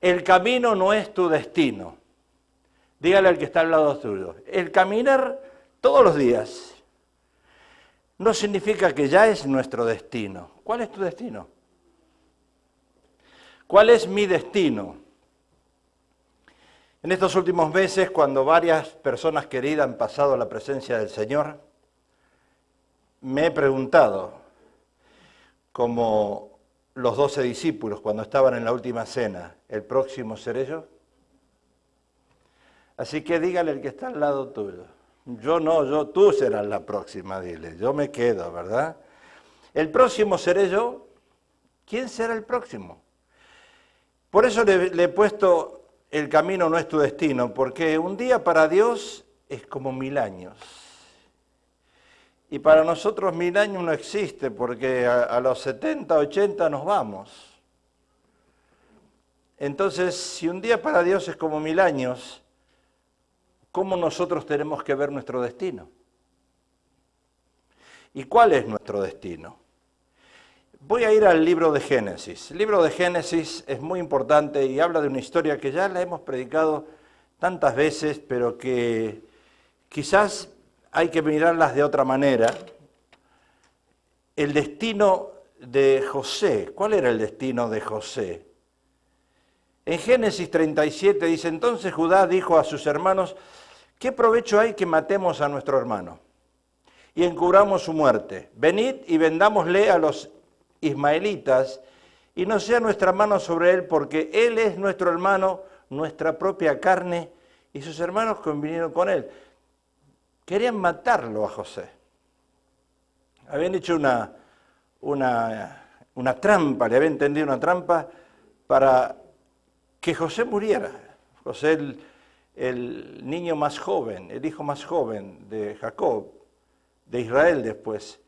El camino no es tu destino. Dígale al que está al lado tuyo. El caminar todos los días no significa que ya es nuestro destino. ¿Cuál es tu destino? ¿Cuál es mi destino? En estos últimos meses, cuando varias personas queridas han pasado a la presencia del Señor, me he preguntado, como los 12 discípulos cuando estaban en la última cena, ¿el próximo seré yo? Así que dígale al que está al lado tuyo. Yo no, tú serás la próxima, dile. Yo me quedo, ¿verdad? ¿El próximo seré yo? ¿Quién será el próximo? Por eso le he puesto el camino no es tu destino, porque un día para Dios es como 1000 años. Y para nosotros 1000 años no existe, porque a los 70, 80 nos vamos. Entonces, si un día para Dios es como 1000 años, ¿cómo nosotros tenemos que ver nuestro destino? ¿Y cuál es nuestro destino? Voy a ir al libro de Génesis. El libro de Génesis es muy importante y habla de una historia que ya la hemos predicado tantas veces, pero que quizás hay que mirarlas de otra manera. El destino de José. ¿Cuál era el destino de José? En Génesis 37 dice, entonces Judá dijo a sus hermanos, ¿qué provecho hay que matemos a nuestro hermano y encubramos su muerte? Venid y vendámosle a los ismaelitas, y no sea nuestra mano sobre él, porque él es nuestro hermano, nuestra propia carne, y sus hermanos convinieron con él. Querían matarlo a José. Habían hecho una trampa, le habían tendido una trampa para que José muriera. José, el niño más joven, el hijo más joven de Jacob, de Israel después.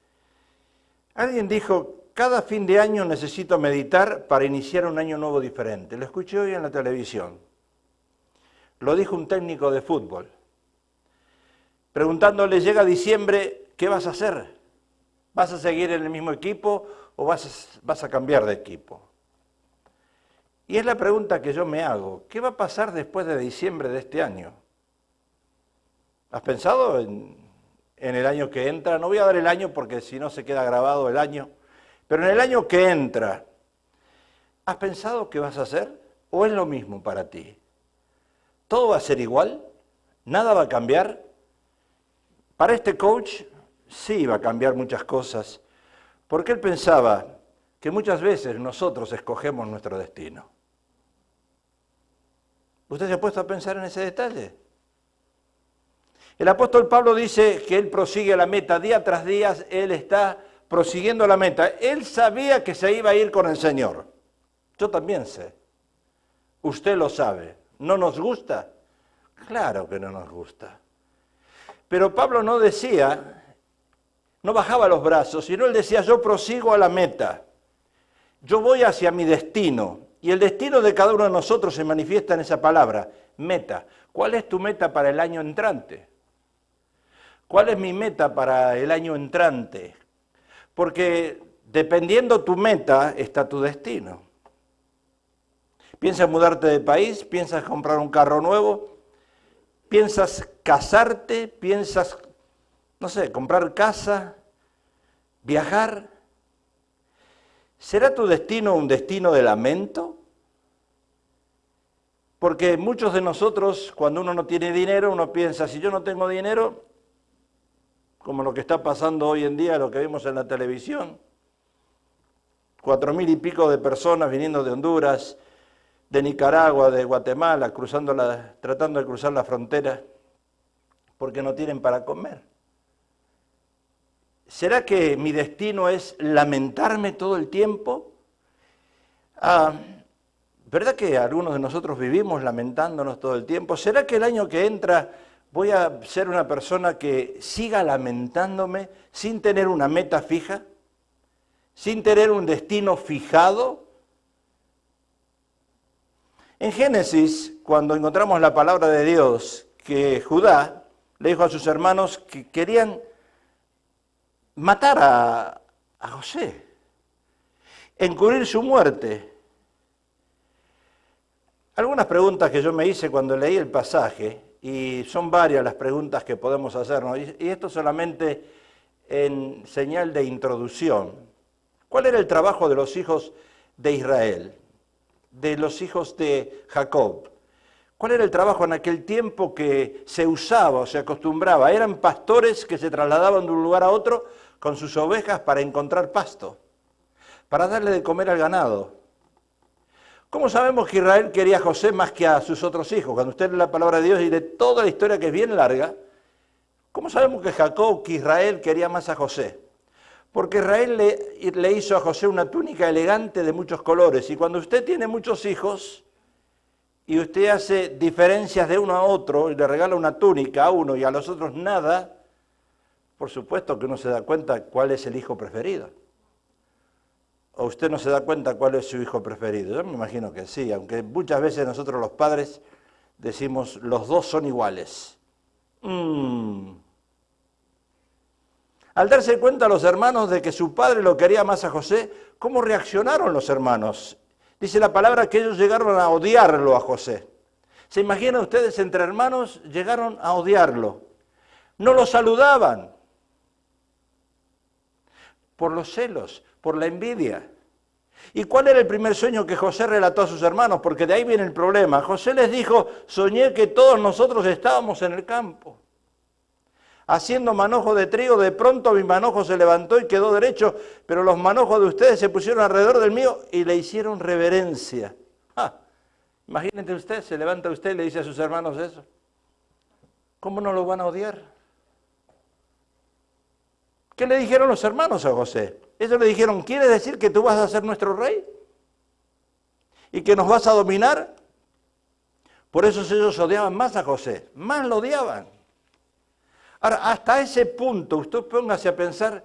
Alguien dijo, cada fin de año necesito meditar para iniciar un año nuevo diferente. Lo escuché hoy en la televisión. Lo dijo un técnico de fútbol. Preguntándole, llega diciembre, ¿qué vas a hacer? ¿Vas a seguir en el mismo equipo o vas a cambiar de equipo? Y es la pregunta que yo me hago. ¿Qué va a pasar después de diciembre de este año? ¿Has pensado en el año que entra? No voy a dar el año porque si no se queda grabado el año. Pero en el año que entra, ¿has pensado qué vas a hacer? ¿O es lo mismo para ti? ¿Todo va a ser igual? ¿Nada va a cambiar? Para este coach sí va a cambiar muchas cosas, porque él pensaba que muchas veces nosotros escogemos nuestro destino. ¿Usted se ha puesto a pensar en ese detalle? El apóstol Pablo dice que él prosigue la meta, día tras día él está prosiguiendo la meta. Él sabía que se iba a ir con el Señor. Yo también sé. Usted lo sabe. ¿No nos gusta? Claro que no nos gusta. Pero Pablo no decía, no bajaba los brazos, sino él decía, yo prosigo a la meta. Yo voy hacia mi destino. Y el destino de cada uno de nosotros se manifiesta en esa palabra, meta. ¿Cuál es tu meta para el año entrante? ¿Cuál es mi meta para el año entrante? Porque dependiendo tu meta está tu destino. ¿Piensas mudarte de país? ¿Piensas comprar un carro nuevo? ¿Piensas casarte? ¿Piensas, no sé, comprar casa? ¿Viajar? ¿Será tu destino un destino de lamento? Porque muchos de nosotros, cuando uno no tiene dinero, uno piensa, si yo no tengo dinero, como lo que está pasando hoy en día, lo que vemos en la televisión, 4000 y pico de personas viniendo de Honduras, de Nicaragua, de Guatemala, tratando de cruzar la frontera, porque no tienen para comer. ¿Será que mi destino es lamentarme todo el tiempo? ¿Verdad que algunos de nosotros vivimos lamentándonos todo el tiempo? ¿Será que el año que entra voy a ser una persona que siga lamentándome sin tener una meta fija? ¿Sin tener un destino fijado? En Génesis, cuando encontramos la palabra de Dios, que Judá le dijo a sus hermanos que querían matar a José, encubrir su muerte. Algunas preguntas que yo me hice cuando leí el pasaje, y son varias las preguntas que podemos hacernos, y esto solamente en señal de introducción. ¿Cuál era el trabajo de los hijos de Israel, de los hijos de Jacob? ¿Cuál era el trabajo en aquel tiempo que se usaba o se acostumbraba? Eran pastores que se trasladaban de un lugar a otro con sus ovejas para encontrar pasto, para darle de comer al ganado. ¿Cómo sabemos que Israel quería a José más que a sus otros hijos? Cuando usted lee la palabra de Dios y de toda la historia que es bien larga, ¿cómo sabemos que Israel quería más a José? Porque Israel le hizo a José una túnica elegante de muchos colores, y cuando usted tiene muchos hijos y usted hace diferencias de uno a otro y le regala una túnica a uno y a los otros nada, por supuesto que uno se da cuenta cuál es el hijo preferido. ¿O usted no se da cuenta cuál es su hijo preferido? Yo me imagino que sí, aunque muchas veces nosotros los padres decimos los dos son iguales. Al darse cuenta los hermanos de que su padre lo quería más a José, ¿cómo reaccionaron los hermanos? Dice la palabra que ellos llegaron a odiarlo a José. ¿Se imaginan ustedes entre hermanos? Llegaron a odiarlo. No lo saludaban por los celos, por la envidia. ¿Y cuál era el primer sueño que José relató a sus hermanos? Porque de ahí viene el problema. José les dijo, soñé que todos nosotros estábamos en el campo, haciendo manojo de trigo. De pronto mi manojo se levantó y quedó derecho, pero los manojos de ustedes se pusieron alrededor del mío y le hicieron reverencia. Imagínate usted, se levanta usted y le dice a sus hermanos eso. ¿Cómo no lo van a odiar? ¿Qué le dijeron los hermanos a José? Ellos le dijeron, ¿quieres decir que tú vas a ser nuestro rey? ¿Y que nos vas a dominar? Por eso ellos odiaban más a José, más lo odiaban. Ahora, hasta ese punto, usted póngase a pensar,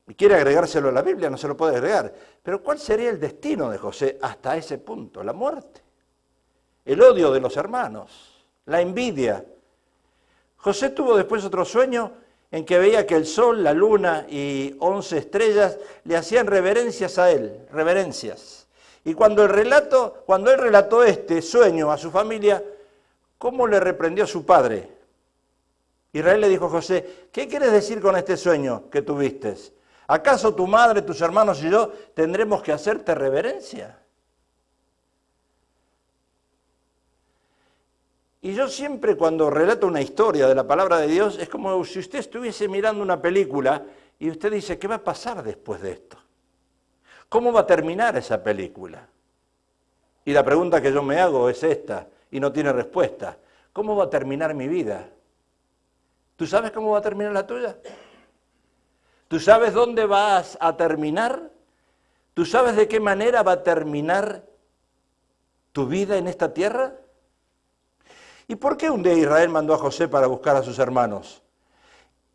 y quiere agregárselo a la Biblia, no se lo puede agregar, pero ¿cuál sería el destino de José hasta ese punto? La muerte, el odio de los hermanos, la envidia. José tuvo después otro sueño en que veía que el sol, la luna y 11 estrellas le hacían reverencias a él, reverencias. Y cuando él relató este sueño a su familia, ¿cómo le reprendió a su padre? Israel le dijo a José, ¿qué quieres decir con este sueño que tuviste? ¿Acaso tu madre, tus hermanos y yo tendremos que hacerte reverencia? Y yo siempre cuando relato una historia de la palabra de Dios, es como si usted estuviese mirando una película y usted dice, ¿qué va a pasar después de esto? ¿Cómo va a terminar esa película? Y la pregunta que yo me hago es esta, y no tiene respuesta. ¿Cómo va a terminar mi vida? ¿Tú sabes cómo va a terminar la tuya? ¿Tú sabes dónde vas a terminar? ¿Tú sabes de qué manera va a terminar tu vida en esta tierra? ¿Y por qué un día Israel mandó a José para buscar a sus hermanos?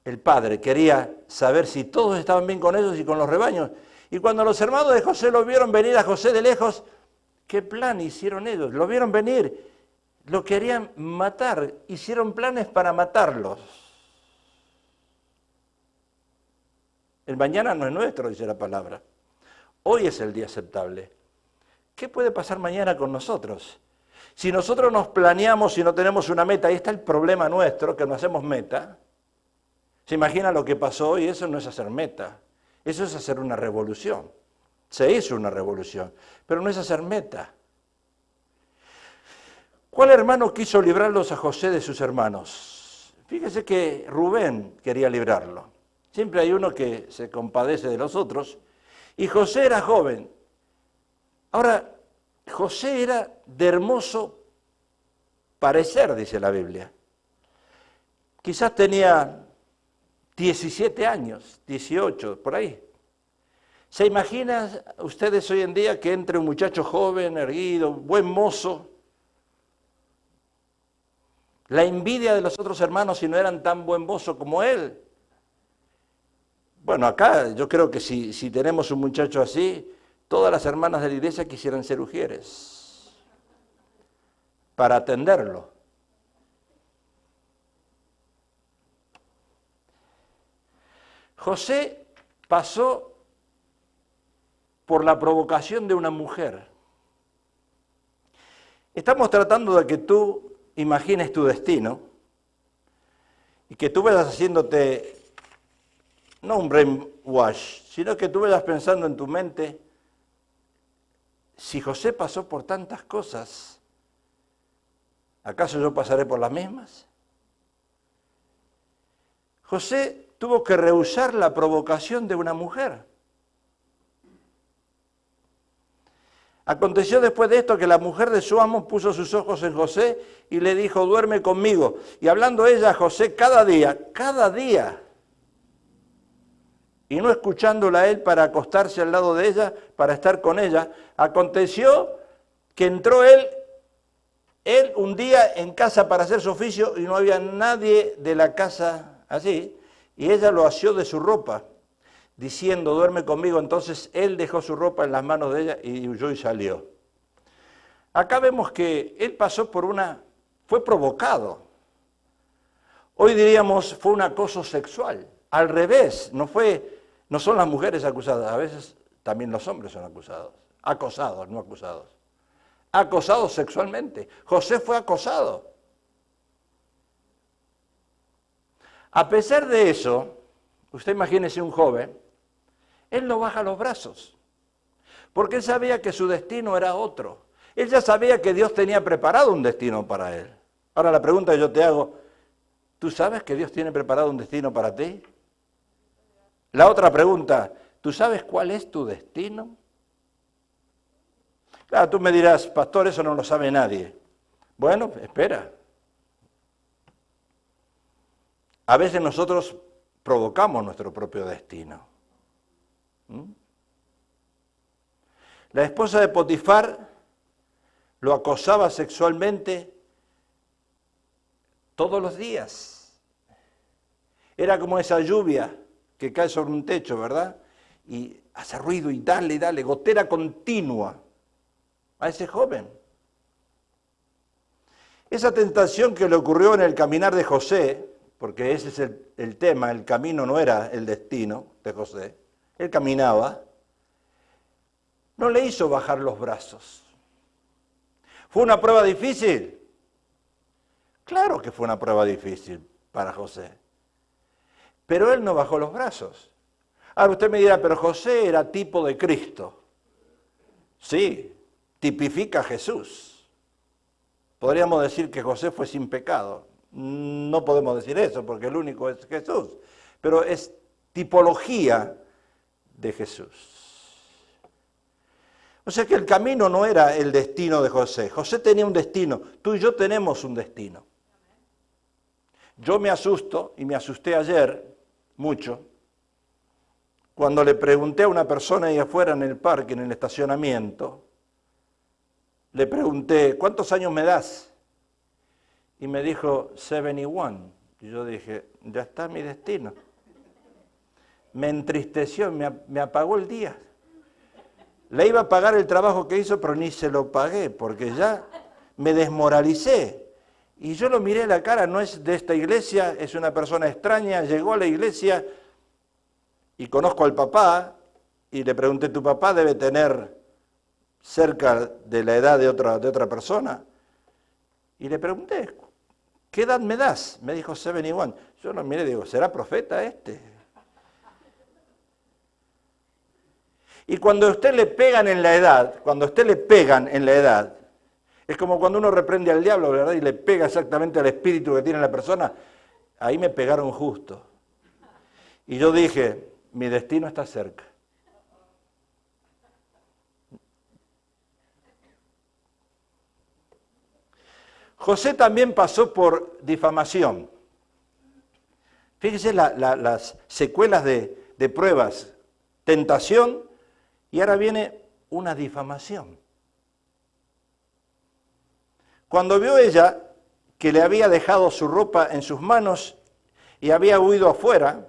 El padre quería saber si todos estaban bien con ellos y con los rebaños. Y cuando los hermanos de José lo vieron venir a José de lejos, ¿qué plan hicieron ellos? Lo vieron venir, lo querían matar, hicieron planes para matarlos. El mañana no es nuestro, dice la palabra. Hoy es el día aceptable. ¿Qué puede pasar mañana con nosotros? Si nosotros nos planeamos y no tenemos una meta, ahí está el problema nuestro, que no hacemos meta. ¿Se imagina lo que pasó hoy? Eso no es hacer meta, eso es hacer una revolución. Se hizo una revolución, pero no es hacer meta. ¿Cuál hermano quiso librarlos a José de sus hermanos? Fíjese que Rubén quería librarlo. Siempre hay uno que se compadece de los otros. Y José era joven. Ahora, José era de hermoso parecer, dice la Biblia. Quizás tenía 17 años, 18, por ahí. ¿Se imaginan ustedes hoy en día que entre un muchacho joven, erguido, buen mozo, la envidia de los otros hermanos si no eran tan buen mozo como él? Bueno, acá yo creo que si tenemos un muchacho así, todas las hermanas de la iglesia quisieran ser ujieres para atenderlo. José pasó por la provocación de una mujer. Estamos tratando de que tú imagines tu destino y que tú vayas haciéndote, no un brainwash, sino que tú vayas pensando en tu mente, si José pasó por tantas cosas, ¿acaso yo pasaré por las mismas? José tuvo que rehusar la provocación de una mujer. Aconteció después de esto que la mujer de su amo puso sus ojos en José y le dijo, duerme conmigo. Y hablando ella a José cada día, y no escuchándola a él para acostarse al lado de ella, para estar con ella, aconteció que entró él un día en casa para hacer su oficio y no había nadie de la casa allí, y ella lo asió de su ropa, diciendo, duerme conmigo. Entonces él dejó su ropa en las manos de ella y huyó y salió. Acá vemos que él pasó fue provocado. Hoy diríamos, fue un acoso sexual. Al revés, no son las mujeres acusadas, a veces también los hombres son acusados. Acosados, no acusados. Acosados sexualmente. José fue acosado. A pesar de eso, usted imagínese un joven, él no baja los brazos, porque él sabía que su destino era otro. Él ya sabía que Dios tenía preparado un destino para él. Ahora la pregunta que yo te hago, ¿tú sabes que Dios tiene preparado un destino para ti? La otra pregunta, ¿tú sabes cuál es tu destino? Claro, tú me dirás, pastor, eso no lo sabe nadie. Bueno, espera. A veces nosotros provocamos nuestro propio destino. La esposa de Potifar lo acosaba sexualmente todos los días. Era como esa lluvia que cae sobre un techo, ¿verdad? Y hace ruido y dale, gotera continua a ese joven. Esa tentación que le ocurrió en el caminar de José, porque ese es el tema, el camino no era el destino de José, él caminaba, no le hizo bajar los brazos. ¿Fue una prueba difícil? Claro que fue una prueba difícil para José, pero él no bajó los brazos. Ahora usted me dirá, pero José era tipo de Cristo. Sí, tipifica a Jesús. Podríamos decir que José fue sin pecado. No podemos decir eso porque el único es Jesús, pero es tipología de Jesús. O sea que el camino no era el destino de José. José tenía un destino, tú y yo tenemos un destino. Yo me asusto, y me asusté ayer mucho, cuando le pregunté a una persona ahí afuera en el parque, en el estacionamiento, le pregunté, ¿cuántos años me das? Y me dijo, 71. Y yo dije, ya está mi destino. Me entristeció, me apagó el día. Le iba a pagar el trabajo que hizo, pero ni se lo pagué, porque ya me desmoralicé. Y yo lo miré a la cara, no es de esta iglesia, es una persona extraña, llegó a la iglesia y conozco al papá, y le pregunté, ¿tu papá debe tener cerca de la edad de otra persona? Y le pregunté, ¿qué edad me das? Me dijo 71. Yo lo miré y digo, ¿será profeta este? Y cuando a usted le pegan en la edad, es como cuando uno reprende al diablo, ¿verdad? Y le pega exactamente al espíritu que tiene la persona. Ahí me pegaron justo. Y yo dije, mi destino está cerca. José también pasó por difamación. Fíjese las secuelas de pruebas, tentación, y ahora viene una difamación. Cuando vio ella que le había dejado su ropa en sus manos y había huido fuera,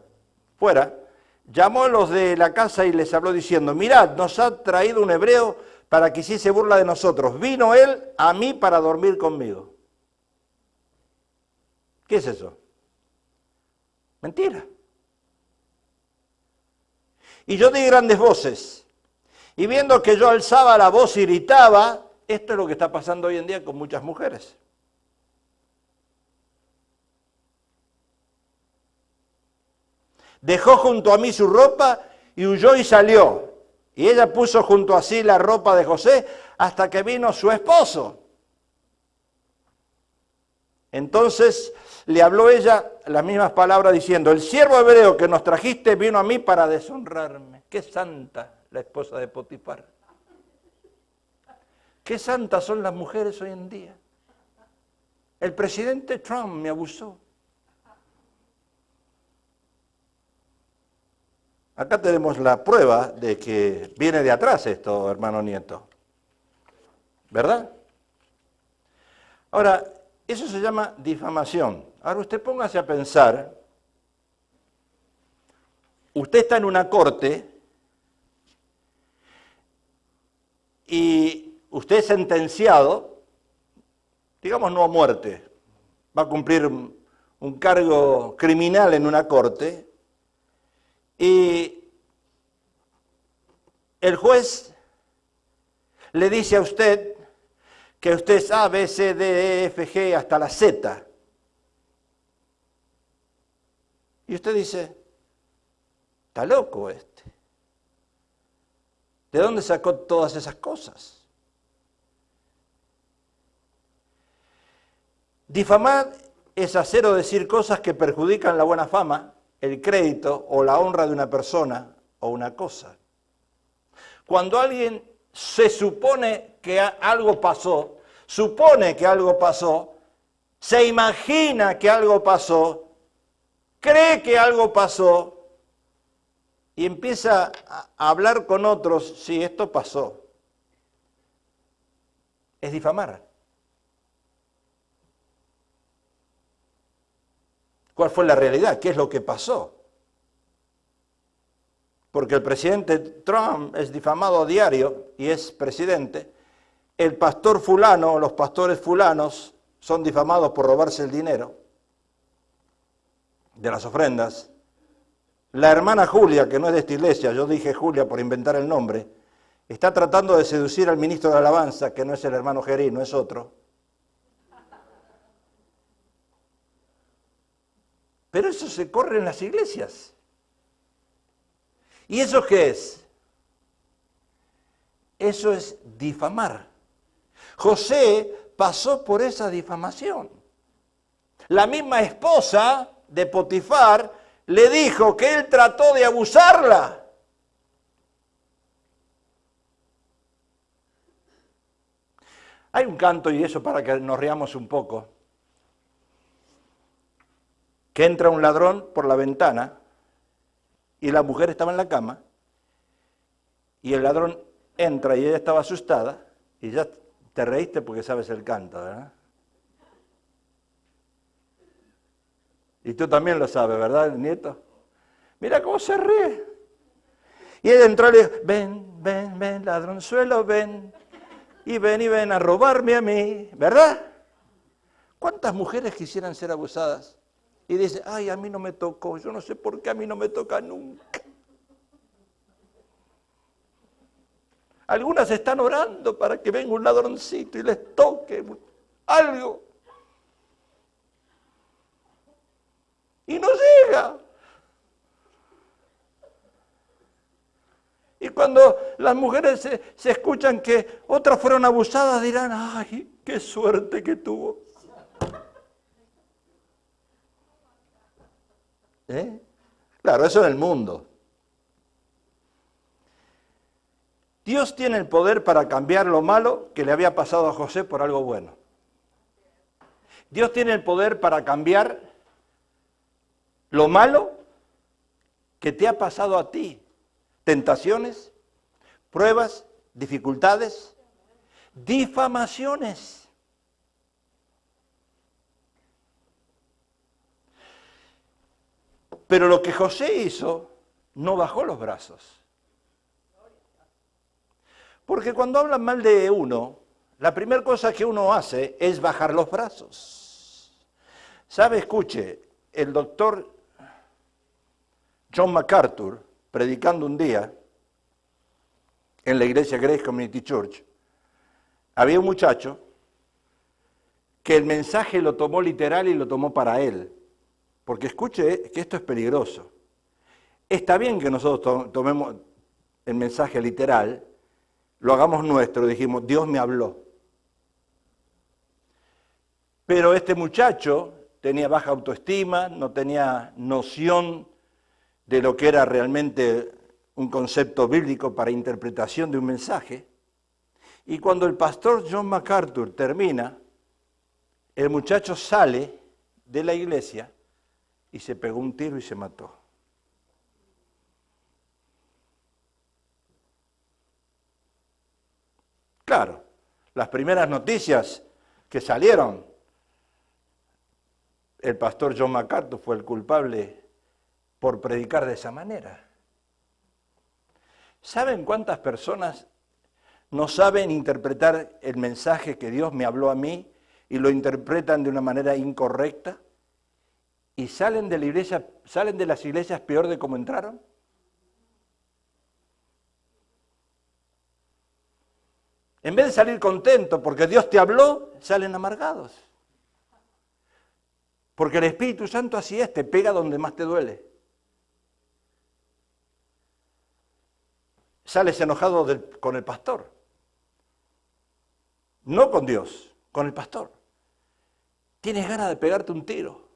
llamó a los de la casa y les habló diciendo, mirad, nos ha traído un hebreo para que hiciese burla de nosotros. Vino él a mí para dormir conmigo. ¿Qué es eso? Mentira. Y yo di grandes voces, y viendo que yo alzaba la voz y gritaba, Esto es lo que está pasando hoy en día con muchas mujeres. Dejó junto a mí su ropa y huyó y salió. Y ella puso junto a sí la ropa de José hasta que vino su esposo. Entonces le habló ella las mismas palabras diciendo, el siervo hebreo que nos trajiste vino a mí para deshonrarme. Qué santa la esposa de Potifar. Qué santas son las mujeres hoy en día. El presidente Trump me abusó. Acá tenemos la prueba de que viene de atrás esto, hermano Nieto. ¿Verdad? Ahora, eso se llama difamación. Ahora usted póngase a pensar, usted está en una corte y usted es sentenciado, digamos no a muerte, va a cumplir un cargo criminal en una corte, y el juez le dice a usted que usted es A, B, C, D, E, F, G hasta la Z. Y usted dice, está loco este. ¿De dónde sacó todas esas cosas? Difamar es hacer o decir cosas que perjudican la buena fama, el crédito o la honra de una persona o una cosa. Cuando alguien se supone que algo pasó, supone que algo pasó, se imagina que algo pasó, cree que algo pasó y empieza a hablar con otros, sí, esto pasó. Es difamar. ¿Cuál fue la realidad? ¿Qué es lo que pasó? Porque el presidente Trump es difamado a diario y es presidente. El pastor fulano, los pastores fulanos son difamados por robarse el dinero de las ofrendas. La hermana Julia, que no es de esta iglesia, yo dije Julia por inventar el nombre, está tratando de seducir al ministro de Alabanza, que no es el hermano Gerí, no es otro. Pero eso se corre en las iglesias. ¿Y eso qué es? Eso es difamar. José pasó por esa difamación. La misma esposa de Potifar le dijo que él trató de abusarla. Hay un canto, y eso para que nos riamos un poco, que entra un ladrón por la ventana y la mujer estaba en la cama y el ladrón entra y ella estaba asustada y ya te reíste porque sabes el canto, ¿verdad? Y tú también lo sabes, ¿verdad, nieto? Mira cómo se ríe. Y ella entró y le dijo, ven, ven, ven, ladronzuelo, ven, y ven a robarme a mí, ¿verdad? ¿Cuántas mujeres quisieran ser abusadas? Y dice, ay, a mí no me tocó, yo no sé por qué a mí no me toca nunca. Algunas están orando para que venga un ladroncito y les toque algo. Y no llega. Y cuando las mujeres se escuchan que otras fueron abusadas, dirán, ay, qué suerte que tuvo. Claro, eso en el mundo. Dios tiene el poder para cambiar lo malo que le había pasado a José por algo bueno. Dios tiene el poder para cambiar lo malo que te ha pasado a ti. Tentaciones, pruebas, dificultades, difamaciones. Pero lo que José hizo, no bajó los brazos. Porque cuando hablan mal de uno, la primera cosa que uno hace es bajar los brazos. ¿Sabe? Escuche, el doctor John MacArthur, predicando un día en la iglesia Grace Community Church, había un muchacho que el mensaje lo tomó literal y lo tomó para él. Porque escuche que esto es peligroso. Está bien que nosotros tomemos el mensaje literal, lo hagamos nuestro, dijimos, Dios me habló. Pero este muchacho tenía baja autoestima, no tenía noción de lo que era realmente un concepto bíblico para interpretación de un mensaje. Y cuando el pastor John MacArthur termina, el muchacho sale de la iglesia y se pegó un tiro y se mató. Claro, las primeras noticias que salieron, el pastor John MacArthur fue el culpable por predicar de esa manera. ¿Saben cuántas personas no saben interpretar el mensaje que Dios me habló a mí y lo interpretan de una manera incorrecta? ¿Y salen de la iglesia, salen de las iglesias peor de cómo entraron? En vez de salir contentos porque Dios te habló, salen amargados. Porque el Espíritu Santo así es, te pega donde más te duele. Sales enojado con el pastor. No con Dios, con el pastor. Tienes ganas de pegarte un tiro.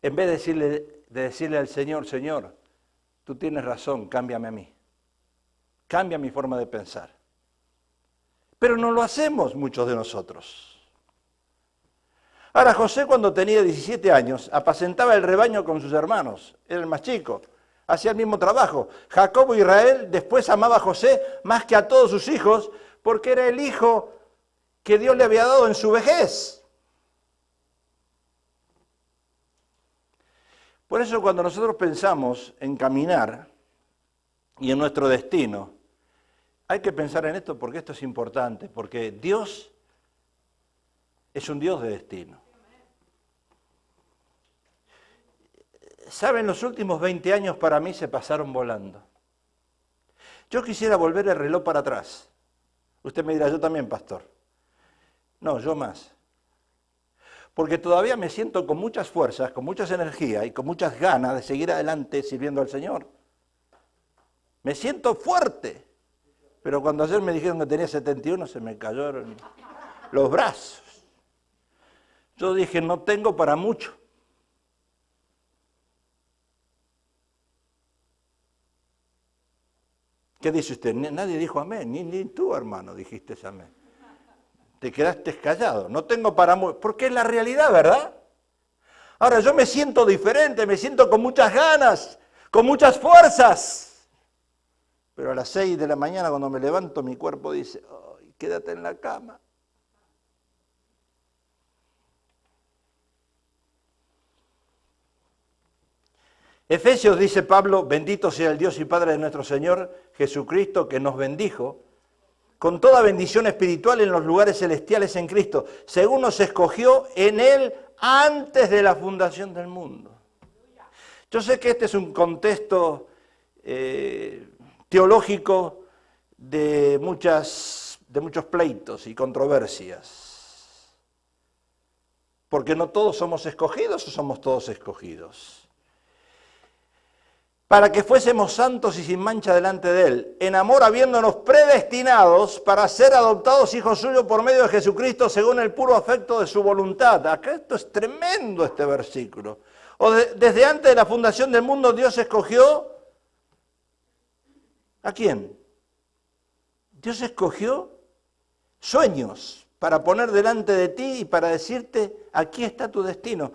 En vez de decirle al Señor, Señor, tú tienes razón, cámbiame a mí. Cambia mi forma de pensar. Pero no lo hacemos muchos de nosotros. Ahora, José cuando tenía 17 años, apacentaba el rebaño con sus hermanos, era el más chico, hacía el mismo trabajo. Jacobo e Israel después amaba a José más que a todos sus hijos, porque era el hijo que Dios le había dado en su vejez. Por eso cuando nosotros pensamos en caminar y en nuestro destino, hay que pensar en esto porque esto es importante, porque Dios es un Dios de destino. ¿Saben? Los últimos 20 años para mí se pasaron volando. Yo quisiera volver el reloj para atrás. Usted me dirá, yo también, pastor. No, yo más. Porque todavía me siento con muchas fuerzas, con muchas energías y con muchas ganas de seguir adelante sirviendo al Señor. Me siento fuerte. Pero cuando ayer me dijeron que tenía 71, se me cayeron los brazos. Yo dije, no tengo para mucho. ¿Qué dice usted? Nadie dijo amén, ni tú, hermano, dijiste amén. Te quedaste callado. No tengo para mucho, porque es la realidad, ¿verdad? Ahora yo me siento diferente, me siento con muchas ganas, con muchas fuerzas. Pero a las 6 de la mañana cuando me levanto mi cuerpo dice, ay, quédate en la cama. Efesios dice Pablo, bendito sea el Dios y Padre de nuestro Señor Jesucristo, que nos bendijo con toda bendición espiritual en los lugares celestiales en Cristo, según nos escogió en Él antes de la fundación del mundo. Yo sé que este es un contexto teológico de muchos pleitos y controversias, porque no todos somos escogidos o somos todos escogidos. Para que fuésemos santos y sin mancha delante de Él, en amor habiéndonos predestinados para ser adoptados hijos suyos por medio de Jesucristo según el puro afecto de su voluntad. Acá esto es tremendo este versículo. Desde antes de la fundación del mundo Dios escogió, ¿a quién? Dios escogió sueños para poner delante de ti y para decirte, aquí está tu destino.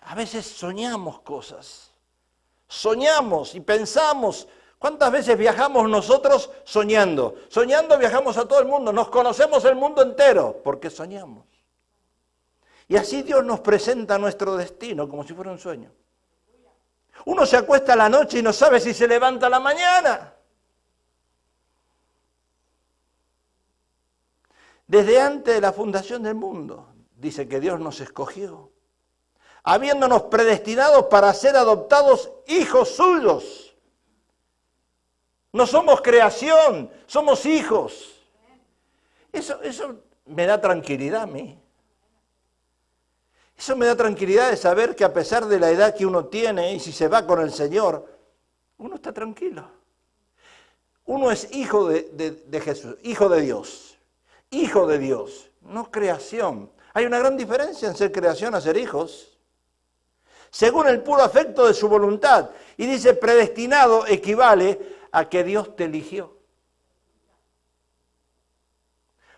A veces soñamos cosas. Soñamos y pensamos. ¿Cuántas veces viajamos nosotros soñando? Soñando viajamos a todo el mundo, nos conocemos el mundo entero, porque soñamos. Y así Dios nos presenta nuestro destino como si fuera un sueño. Uno se acuesta a la noche y no sabe si se levanta a la mañana. Desde antes de la fundación del mundo, dice que Dios nos escogió, habiéndonos predestinados para ser adoptados hijos suyos. No somos creación, somos hijos. Eso me da tranquilidad a mí. Eso me da tranquilidad de saber que a pesar de la edad que uno tiene y si se va con el Señor, uno está tranquilo. Uno es hijo de Jesús, hijo de Dios, no creación. Hay una gran diferencia en ser creación a ser hijos. Según el puro afecto de su voluntad. Y dice predestinado equivale a que Dios te eligió.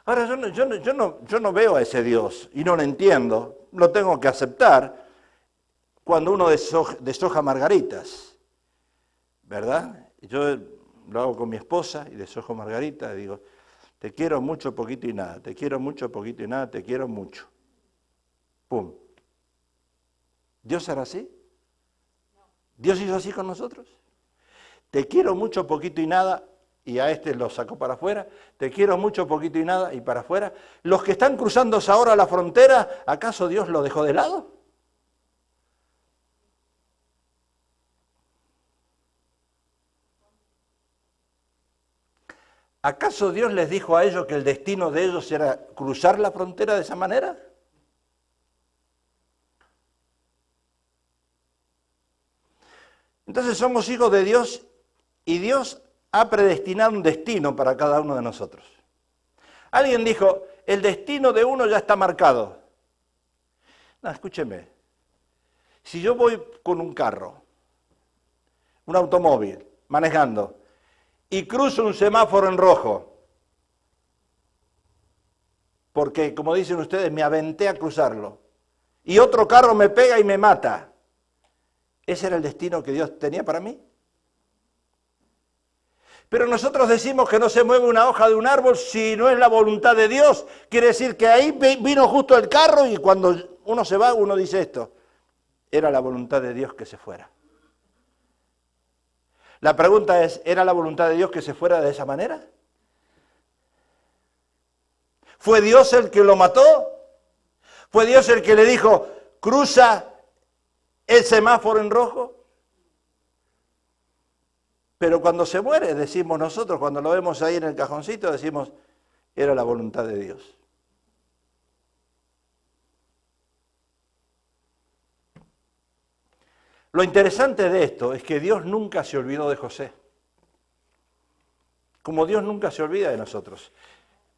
Ahora yo no veo a ese Dios y no lo entiendo, lo tengo que aceptar cuando uno deshoja margaritas, ¿verdad? Yo lo hago con mi esposa y deshojo margaritas y digo, te quiero mucho, poquito y nada, te quiero mucho, poquito y nada, te quiero mucho. ¡Pum! ¿Dios era así? ¿Dios hizo así con nosotros? Te quiero mucho, poquito y nada, y a este lo sacó para afuera. Te quiero mucho, poquito y nada, y para afuera. Los que están cruzándose ahora la frontera, ¿acaso Dios lo dejó de lado? ¿Acaso Dios les dijo a ellos que el destino de ellos era cruzar la frontera de esa manera? Entonces somos hijos de Dios y Dios ha predestinado un destino para cada uno de nosotros. Alguien dijo, el destino de uno ya está marcado. No, escúcheme, si yo voy con un carro, un automóvil, manejando, y cruzo un semáforo en rojo, porque, como dicen ustedes, me aventé a cruzarlo, y otro carro me pega y me mata, ¿ese era el destino que Dios tenía para mí? Pero nosotros decimos que no se mueve una hoja de un árbol si no es la voluntad de Dios. Quiere decir que ahí vino justo el carro y cuando uno se va, uno dice esto. Era la voluntad de Dios que se fuera. La pregunta es, ¿era la voluntad de Dios que se fuera de esa manera? ¿Fue Dios el que lo mató? ¿Fue Dios el que le dijo, cruza el semáforo en rojo? Pero cuando se muere, decimos nosotros, cuando lo vemos ahí en el cajoncito, decimos, era la voluntad de Dios. Lo interesante de esto es que Dios nunca se olvidó de José. Como Dios nunca se olvida de nosotros.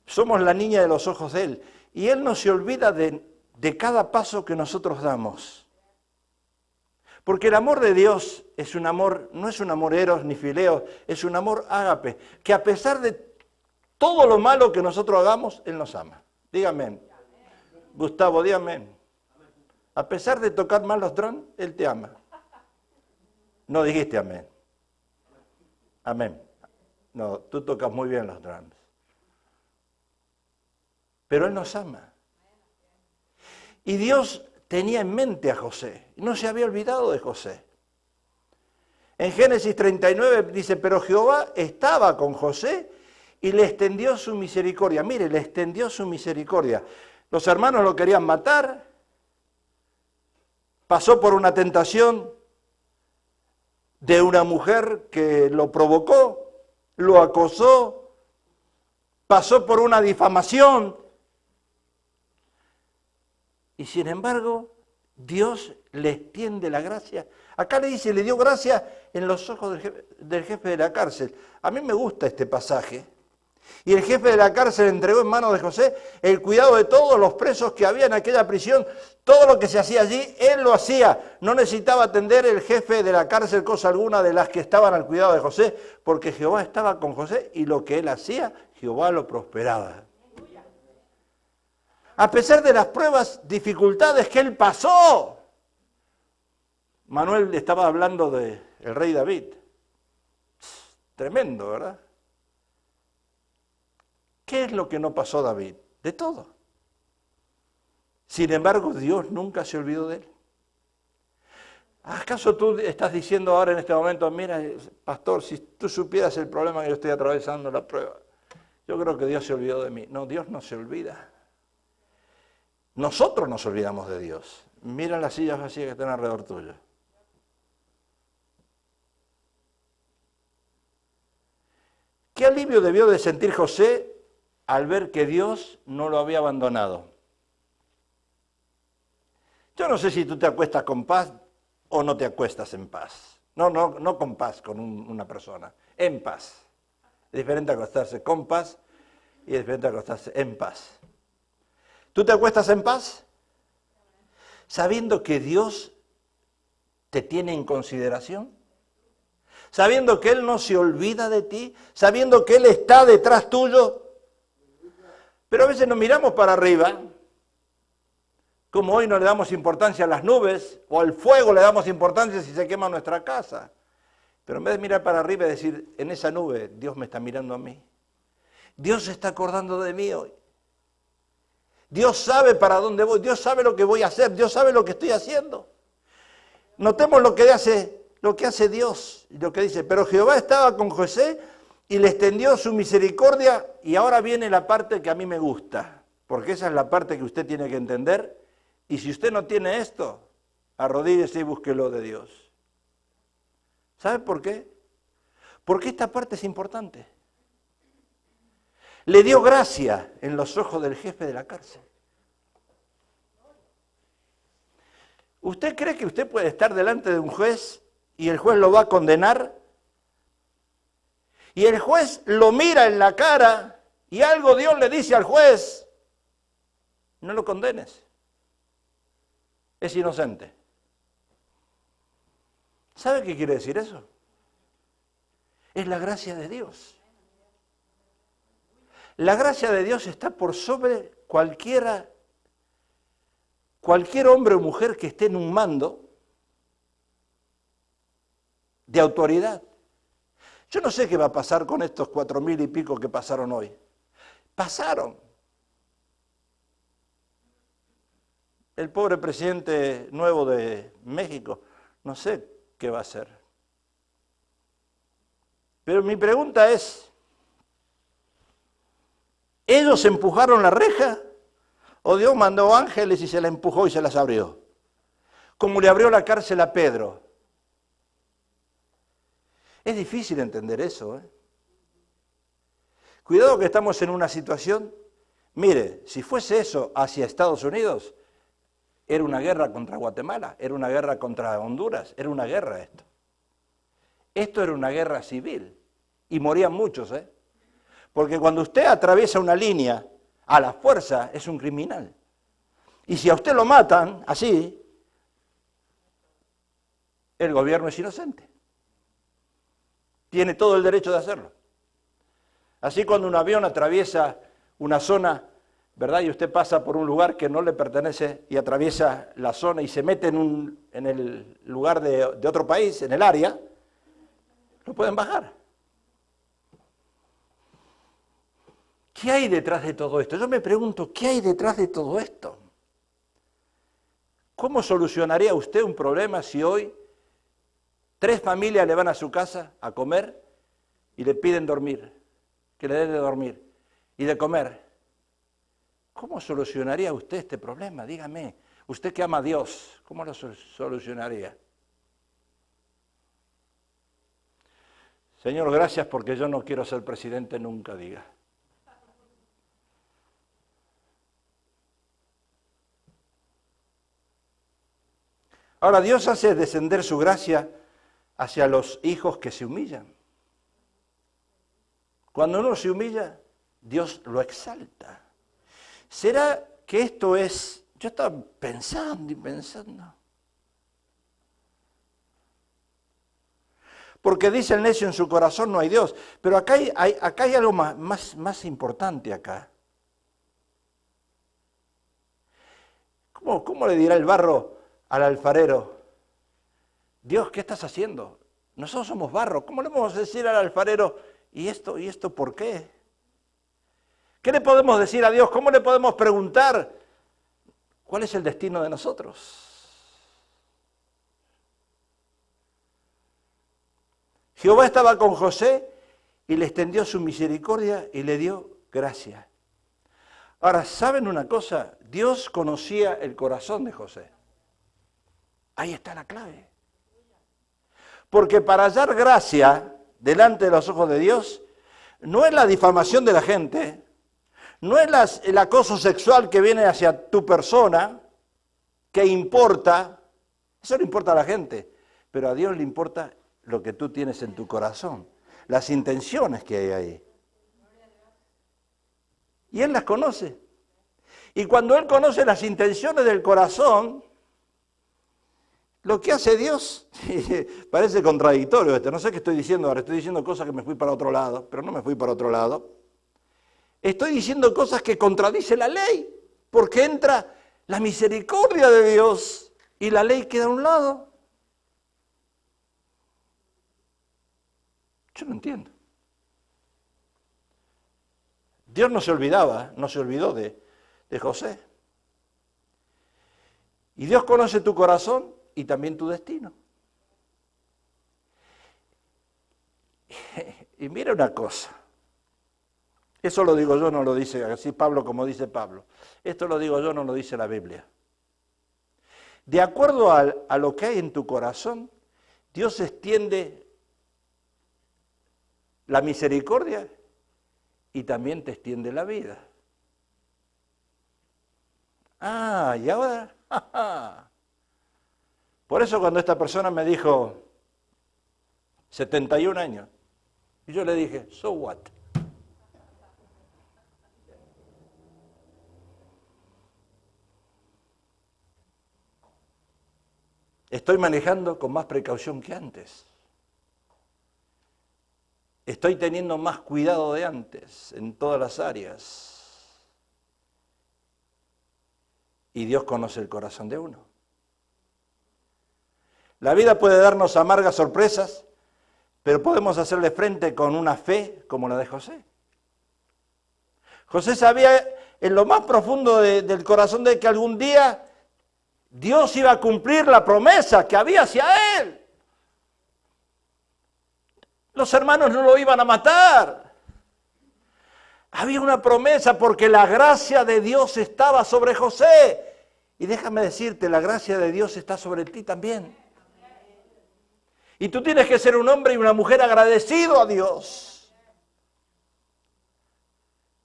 Somos la niña de los ojos de Él. Y Él no se olvida de cada paso que nosotros damos. Porque el amor de Dios es un amor, no es un amor eros ni fileo, es un amor ágape, que a pesar de todo lo malo que nosotros hagamos, Él nos ama. Dígame, Gustavo, dígame. A pesar de tocar mal los drones, Él te ama. No dijiste amén. Amén. No, tú tocas muy bien los drums. Pero Él nos ama. Y Dios tenía en mente a José, no se había olvidado de José. En Génesis 39 dice, pero Jehová estaba con José y le extendió su misericordia. Mire, le extendió su misericordia. Los hermanos lo querían matar, pasó por una tentación de una mujer que lo provocó, lo acosó, pasó por una difamación. Y sin embargo, Dios le extiende la gracia. Acá le dice, le dio gracia en los ojos del jefe de la cárcel. A mí me gusta este pasaje. Y el jefe de la cárcel entregó en manos de José el cuidado de todos los presos que había en aquella prisión. Todo lo que se hacía allí, él lo hacía. No necesitaba atender el jefe de la cárcel cosa alguna de las que estaban al cuidado de José, porque Jehová estaba con José y lo que él hacía, Jehová lo prosperaba. A pesar de las pruebas, dificultades que él pasó. Manuel estaba hablando del rey David. Tremendo, ¿verdad? ¿Qué es lo que no pasó David? De todo. Sin embargo, Dios nunca se olvidó de él. ¿Acaso tú estás diciendo ahora en este momento, mira, pastor, si tú supieras el problema que yo estoy atravesando, la prueba, yo creo que Dios se olvidó de mí? No, Dios no se olvida. Nosotros nos olvidamos de Dios. Mira las sillas vacías que están alrededor tuyo. ¿Qué alivio debió de sentir José al ver que Dios no lo había abandonado. Yo no sé si tú te acuestas con paz o no te acuestas en paz. No con paz con una persona, en paz. Es diferente acostarse con paz y es diferente acostarse en paz. ¿Tú te acuestas en paz? Sabiendo que Dios te tiene en consideración, sabiendo que Él no se olvida de ti, sabiendo que Él está detrás tuyo. Pero a veces nos miramos para arriba, como hoy no le damos importancia a las nubes, o al fuego le damos importancia si se quema nuestra casa. Pero en vez de mirar para arriba y decir, en esa nube Dios me está mirando a mí. Dios se está acordando de mí hoy. Dios sabe para dónde voy, Dios sabe lo que voy a hacer, Dios sabe lo que estoy haciendo. Notemos lo que hace Dios, lo que dice, pero Jehová estaba con José y le extendió su misericordia, y ahora viene la parte que a mí me gusta, porque esa es la parte que usted tiene que entender, y si usted no tiene esto, arrodíllese y búsquelo de Dios. ¿Sabe por qué? Porque esta parte es importante. Le dio gracia en los ojos del jefe de la cárcel. ¿Usted cree que usted puede estar delante de un juez y el juez lo va a condenar? Y el juez lo mira en la cara y algo Dios le dice al juez, no lo condenes, es inocente. ¿Sabe qué quiere decir eso? Es la gracia de Dios. La gracia de Dios está por sobre cualquier hombre o mujer que esté en un mando de autoridad. Yo no sé qué va a pasar con estos 4.000 y pico que pasaron hoy. Pasaron. El pobre presidente nuevo de México, no sé qué va a hacer. Pero mi pregunta es, ¿ellos empujaron la reja o Dios mandó ángeles y se la empujó y se las abrió? Como le abrió la cárcel a Pedro. Es difícil entender eso, ¿eh? Cuidado que estamos en una situación, mire, si fuese eso hacia Estados Unidos, era una guerra contra Guatemala, era una guerra contra Honduras, era una guerra esto. Esto era una guerra civil y morían muchos, ¿eh? Porque cuando usted atraviesa una línea a la fuerza es un criminal. Y si a usted lo matan así, el gobierno es inocente. Tiene todo el derecho de hacerlo. Así cuando un avión atraviesa una zona, ¿verdad? Y usted pasa por un lugar que no le pertenece y atraviesa la zona y se mete en el lugar de otro país, en el área, lo pueden bajar. ¿Qué hay detrás de todo esto? Yo me pregunto, ¿qué hay detrás de todo esto? ¿Cómo solucionaría usted un problema si hoy 3 familias le van a su casa a comer y le piden dormir, que le den de dormir y de comer? ¿Cómo solucionaría usted este problema? Dígame, usted que ama a Dios, ¿cómo lo solucionaría? Señor, gracias porque yo no quiero ser presidente nunca, diga. Ahora, Dios hace descender su gracia hacia los hijos que se humillan. Cuando uno se humilla, Dios lo exalta. ¿Será que esto es? Yo estaba pensando y pensando. Porque dice el necio en su corazón no hay Dios. Pero acá hay algo más importante acá. ¿Cómo le dirá el barro al alfarero? Dios, ¿qué estás haciendo? Nosotros somos barro. ¿Cómo le vamos a decir al alfarero, ¿y esto por qué? ¿Qué le podemos decir a Dios? ¿Cómo le podemos preguntar cuál es el destino de nosotros? Jehová estaba con José y le extendió su misericordia y le dio gracia. Ahora, ¿saben una cosa? Dios conocía el corazón de José. Ahí está la clave. Porque para hallar gracia delante de los ojos de Dios, no es la difamación de la gente, No es el acoso sexual que viene hacia tu persona, que importa, eso le importa a la gente, pero a Dios le importa lo que tú tienes en tu corazón, las intenciones que hay ahí. Y Él las conoce. Y cuando Él conoce las intenciones del corazón, lo que hace Dios, parece contradictorio esto, no sé qué estoy diciendo ahora, estoy diciendo cosas que me fui para otro lado, pero no me fui para otro lado. Estoy diciendo cosas que contradicen la ley, porque entra la misericordia de Dios y la ley queda a un lado. Yo no entiendo. Dios no se olvidó de José. Y Dios conoce tu corazón y también tu destino. Y mira una cosa, eso lo digo yo, no lo dice así Pablo como dice Pablo. Esto lo digo yo, no lo dice la Biblia. De acuerdo a lo que hay en tu corazón, Dios extiende la misericordia y también te extiende la vida. Ah, y ahora, por eso cuando esta persona me dijo 71 años, y yo le dije, so what? Estoy manejando con más precaución que antes. Estoy teniendo más cuidado de antes en todas las áreas. Y Dios conoce el corazón de uno. La vida puede darnos amargas sorpresas, pero podemos hacerle frente con una fe como la de José. José sabía en lo más profundo del corazón de que algún día Dios iba a cumplir la promesa que había hacia él. Los hermanos no lo iban a matar. Había una promesa porque la gracia de Dios estaba sobre José. Y déjame decirte, la gracia de Dios está sobre ti también. Y tú tienes que ser un hombre y una mujer agradecido a Dios.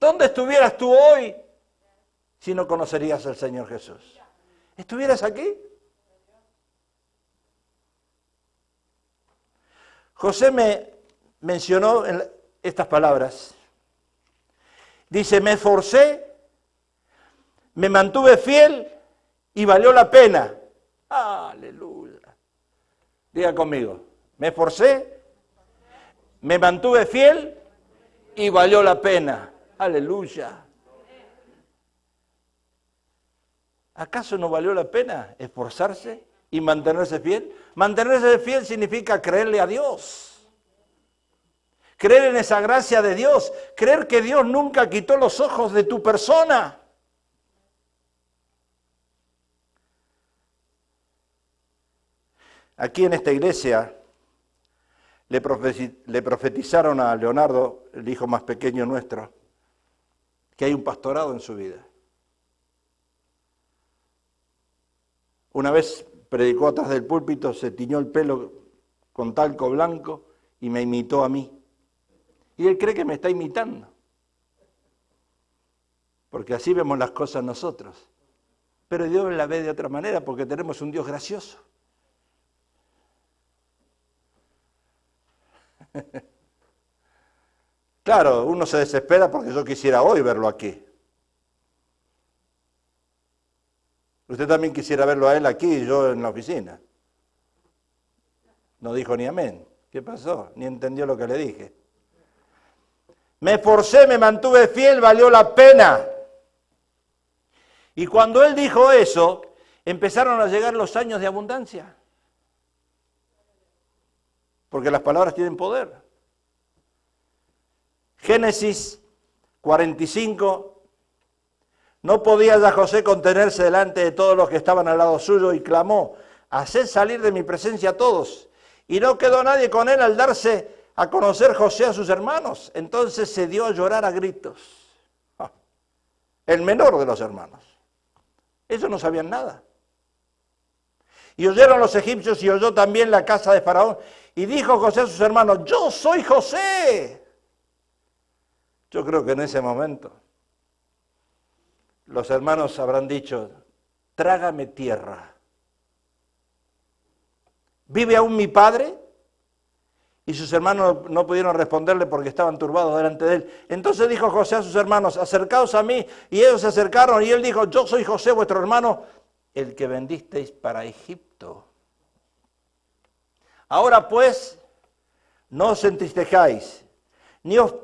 ¿Dónde estuvieras tú hoy si no conocerías al Señor Jesús? ¿Estuvieras aquí? José me mencionó estas palabras. Dice, me esforcé, me mantuve fiel y valió la pena. Aleluya. Diga conmigo, me esforcé, me mantuve fiel y valió la pena. Aleluya. ¿Acaso no valió la pena esforzarse y mantenerse fiel? Mantenerse fiel significa creerle a Dios. Creer en esa gracia de Dios. Creer que Dios nunca quitó los ojos de tu persona. Aquí en esta iglesia le profetizaron a Leonardo, el hijo más pequeño nuestro, que hay un pastorado en su vida. Una vez predicó atrás del púlpito, se tiñó el pelo con talco blanco y me imitó a mí. Y él cree que me está imitando. Porque así vemos las cosas nosotros. Pero Dios la ve de otra manera porque tenemos un Dios gracioso. Claro, uno se desespera porque yo quisiera hoy verlo aquí. Usted también quisiera verlo a él aquí y yo en la oficina. No dijo ni amén. ¿Qué pasó? Ni entendió lo que le dije. Me esforcé, me mantuve fiel, valió la pena. Y cuando él dijo eso, empezaron a llegar los años de abundancia. Porque las palabras tienen poder. Génesis 45. No podía ya José contenerse delante de todos los que estaban al lado suyo y clamó, haced salir de mi presencia a todos. Y no quedó nadie con él al darse a conocer José a sus hermanos. Entonces se dio a llorar a gritos. El menor de los hermanos. Ellos no sabían nada. Y oyeron los egipcios y oyó también la casa de Faraón. Y dijo José a sus hermanos, yo soy José. Yo creo que en ese momento los hermanos habrán dicho, trágame tierra. ¿Vive aún mi padre? Y sus hermanos no pudieron responderle porque estaban turbados delante de él. Entonces dijo José a sus hermanos, acercaos a mí. Y ellos se acercaron y él dijo, yo soy José, vuestro hermano, el que vendisteis para Egipto. Ahora pues, no os entristezcáis, ni os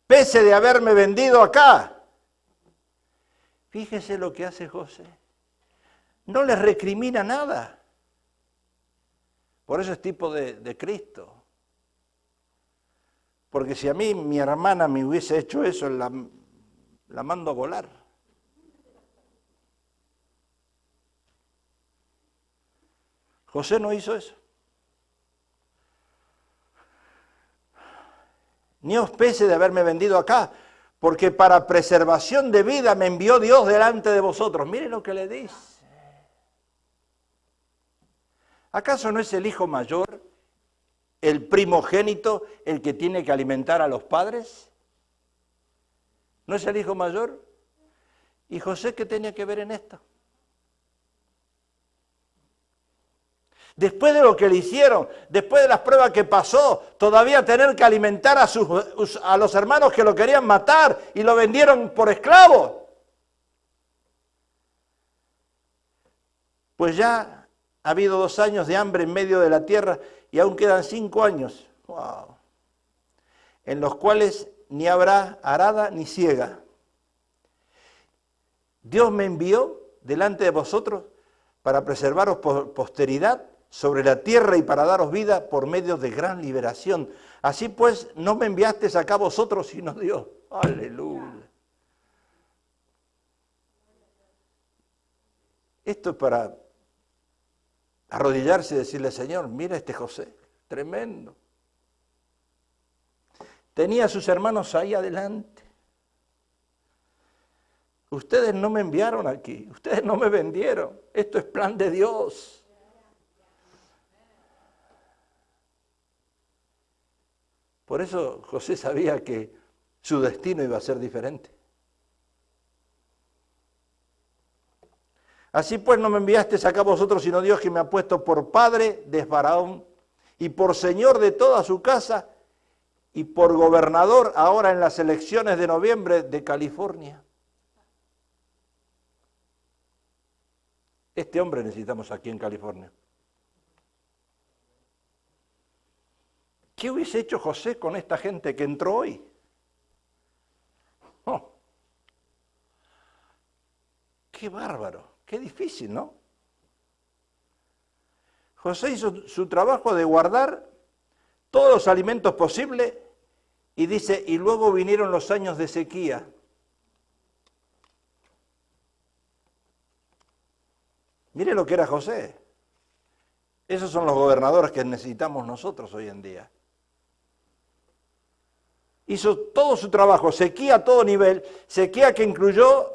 pese de haberme vendido acá. Fíjese lo que hace José. No les recrimina nada. Por eso es tipo de Cristo. Porque si a mí mi hermana me hubiese hecho eso, la mando a volar. José no hizo eso. Ni os pese de haberme vendido acá, porque para preservación de vida me envió Dios delante de vosotros. Miren lo que le dice. ¿Acaso no es el hijo mayor, el primogénito, el que tiene que alimentar a los padres? ¿No es el hijo mayor? ¿Y José qué tenía que ver en esto? Después de lo que le hicieron, después de las pruebas que pasó, todavía tener que alimentar a los hermanos que lo querían matar y lo vendieron por esclavo. Pues ya ha habido 2 años de hambre en medio de la tierra y aún quedan 5 años, wow, en los cuales ni habrá arada ni siega. Dios me envió delante de vosotros para preservaros posteridad sobre la tierra y para daros vida por medio de gran liberación. Así pues, no me enviasteis acá vosotros, sino Dios. Aleluya. Esto es para arrodillarse y decirle, Señor, mira este José, tremendo. Tenía a sus hermanos ahí adelante. Ustedes no me enviaron aquí, ustedes no me vendieron. Esto es plan de Dios. Por eso José sabía que su destino iba a ser diferente. Así pues no me enviasteis acá vosotros, sino Dios que me ha puesto por padre de Faraón y por señor de toda su casa y por gobernador ahora en las elecciones de noviembre de California. Este hombre necesitamos aquí en California. ¿Qué hubiese hecho José con esta gente que entró hoy? Oh, qué bárbaro, qué difícil, ¿no? José hizo su trabajo de guardar todos los alimentos posibles y dice, y luego vinieron los años de sequía. Mire lo que era José. Esos son los gobernadores que necesitamos nosotros hoy en día. Hizo todo su trabajo, sequía a todo nivel, sequía que incluso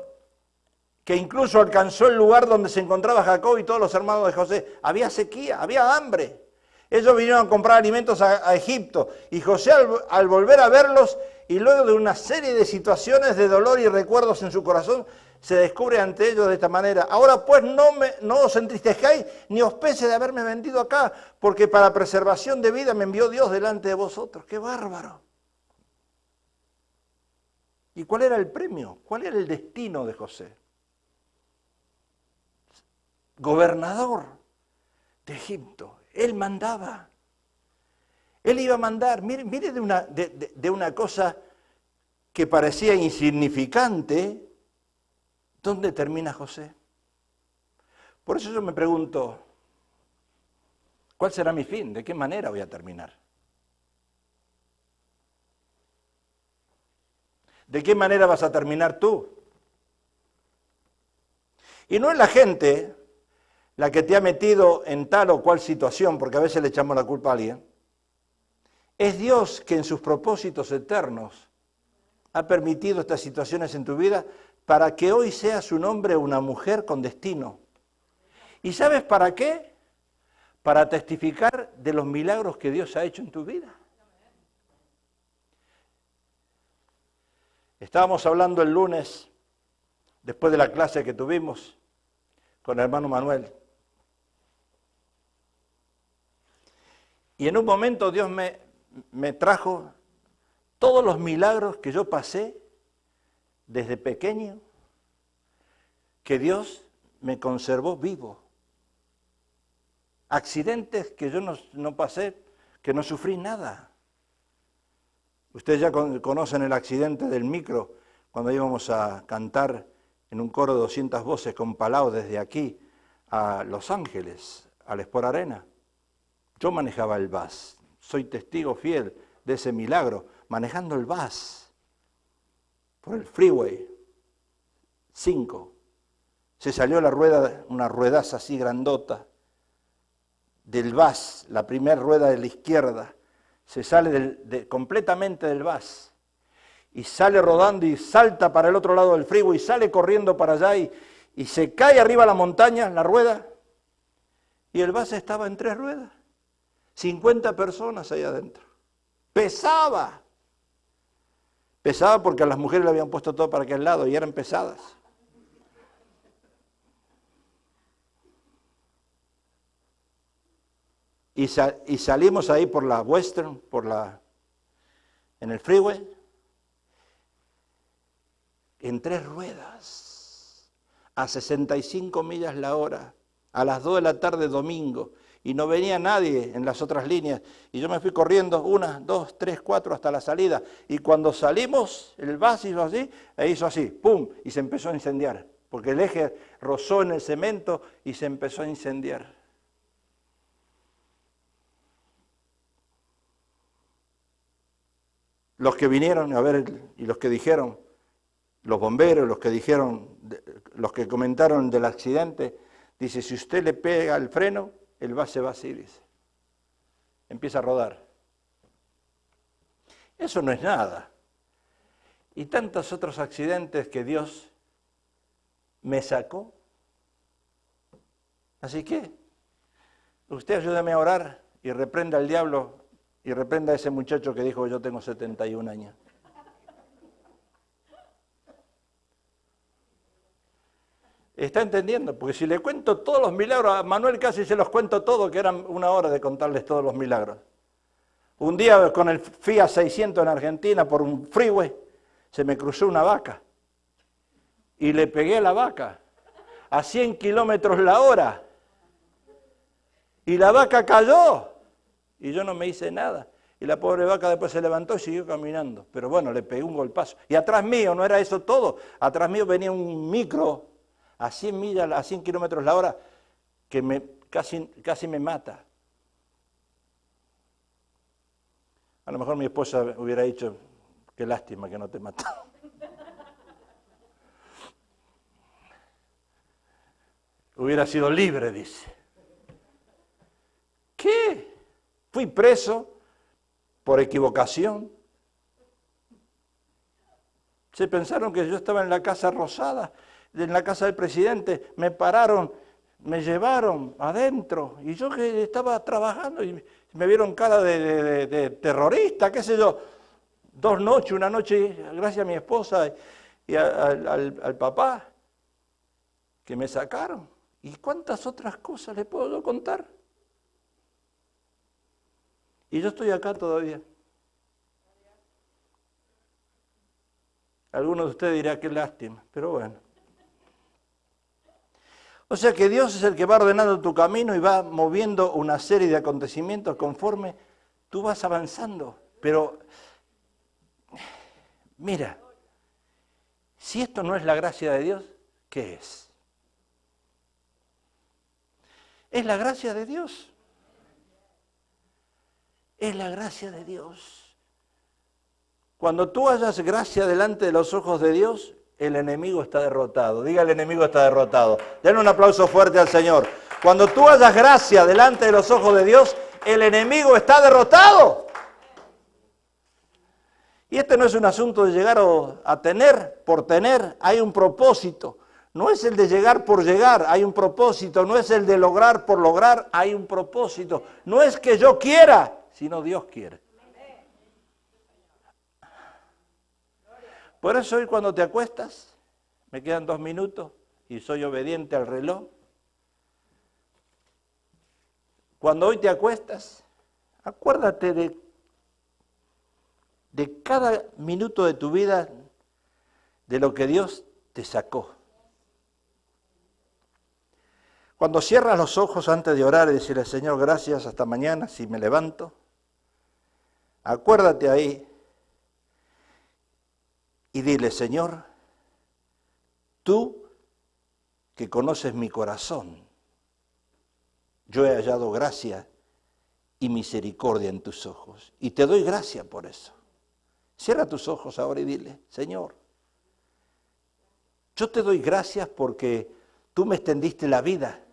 alcanzó el lugar donde se encontraba Jacob y todos los hermanos de José. Había sequía, había hambre. Ellos vinieron a comprar alimentos a Egipto y José al volver a verlos y luego de una serie de situaciones de dolor y recuerdos en su corazón, se descubre ante ellos de esta manera. Ahora pues no os entristezcáis ni os pese de haberme vendido acá, porque para preservación de vida me envió Dios delante de vosotros. ¡Qué bárbaro! ¿Y cuál era el premio? ¿Cuál era el destino de José? Gobernador de Egipto. Él mandaba. Él iba a mandar. Mire de una cosa que parecía insignificante, ¿dónde termina José? Por eso yo me pregunto, ¿cuál será mi fin? ¿De qué manera voy a terminar? ¿De qué manera vas a terminar tú? Y no es la gente la que te ha metido en tal o cual situación, porque a veces le echamos la culpa a alguien. Es Dios que en sus propósitos eternos ha permitido estas situaciones en tu vida para que hoy seas un hombre o una mujer con destino. ¿Y sabes para qué? Para testificar de los milagros que Dios ha hecho en tu vida. Estábamos hablando el lunes después de la clase que tuvimos con el hermano Manuel. Y en un momento Dios me trajo todos los milagros que yo pasé desde pequeño, que Dios me conservó vivo. Accidentes que yo no pasé, que no sufrí nada. Ustedes ya conocen el accidente del micro, cuando íbamos a cantar en un coro de 200 voces con Palau desde aquí a Los Ángeles, al Sport Arena. Yo manejaba el bus, soy testigo fiel de ese milagro, manejando el bus por el freeway 5. Se salió la rueda, una ruedaza así grandota del bus, la primera rueda de la izquierda, se sale completamente del bus y sale rodando y salta para el otro lado del freeway y sale corriendo para allá y se cae arriba a la montaña, la rueda, y el bus estaba en 3 ruedas, 50 personas ahí adentro. Pesaba porque a las mujeres le habían puesto todo para aquel lado y eran pesadas. Y salimos ahí por la Western, en el freeway, en 3 ruedas, a 65 millas la hora, a las 2 de la tarde domingo, y no venía nadie en las otras líneas, y yo me fui corriendo 1, 2, 3, 4 hasta la salida, y cuando salimos, el bus hizo así, ¡pum!, y se empezó a incendiar, porque el eje rozó en el cemento y se empezó a incendiar. Los que vinieron a ver y los que dijeron, los bomberos, los que comentaron del accidente, dice, si usted le pega el freno, el bus se va así, dice. Empieza a rodar. Eso no es nada. Y tantos otros accidentes que Dios me sacó. Así que, usted ayúdame a orar y reprenda al diablo y reprenda a ese muchacho que dijo, yo tengo 71 años. ¿Está entendiendo? Porque si le cuento todos los milagros, a Manuel casi se los cuento todos, que eran 1 hora de contarles todos los milagros. Un día con el Fiat 600 en Argentina, por un freeway, se me cruzó una vaca. Y le pegué a la vaca a 100 kilómetros la hora. Y la vaca cayó. Y yo no me hice nada. Y la pobre vaca después se levantó y siguió caminando. Pero bueno, le pegué un golpazo. Y atrás mío, no era eso todo, atrás mío venía un micro a 100 millas, a 100 kilómetros la hora, que casi me mata. A lo mejor mi esposa hubiera dicho, qué lástima que no te mató. Hubiera sido libre, dice. ¿Qué? Fui preso por equivocación. Se pensaron que yo estaba en la Casa Rosada, en la casa del presidente. Me pararon, me llevaron adentro. Y yo que estaba trabajando y me vieron cara de terrorista, qué sé yo. 2 noches, una noche, gracias a mi esposa y al papá, que me sacaron. ¿Y cuántas otras cosas le puedo yo contar? Y yo estoy acá todavía. Algunos de ustedes dirán, qué lástima, pero bueno. O sea que Dios es el que va ordenando tu camino y va moviendo una serie de acontecimientos conforme tú vas avanzando. Pero, mira, si esto no es la gracia de Dios, ¿qué es? Es la gracia de Dios. Es la gracia de Dios. Cuando tú hayas gracia delante de los ojos de Dios, el enemigo está derrotado. Diga, el enemigo está derrotado. Denle un aplauso fuerte al Señor. Cuando tú hayas gracia delante de los ojos de Dios, el enemigo está derrotado. Y este no es un asunto de llegar a tener por tener, hay un propósito. No es el de llegar por llegar, hay un propósito. No es el de lograr por lograr, hay un propósito. No es que yo quiera, sino Dios quiere. Por eso hoy cuando te acuestas, Me quedan 2 minutos y soy obediente al reloj. Cuando hoy te acuestas, acuérdate de cada minuto de tu vida, de lo que Dios te sacó. Cuando cierras los ojos antes de orar y decirle, Señor, gracias, hasta mañana, si me levanto, acuérdate ahí y dile, Señor, tú que conoces mi corazón, yo he hallado gracia y misericordia en tus ojos. Y te doy gracia por eso. Cierra tus ojos ahora y dile, Señor, yo te doy gracias porque tú me extendiste la vida.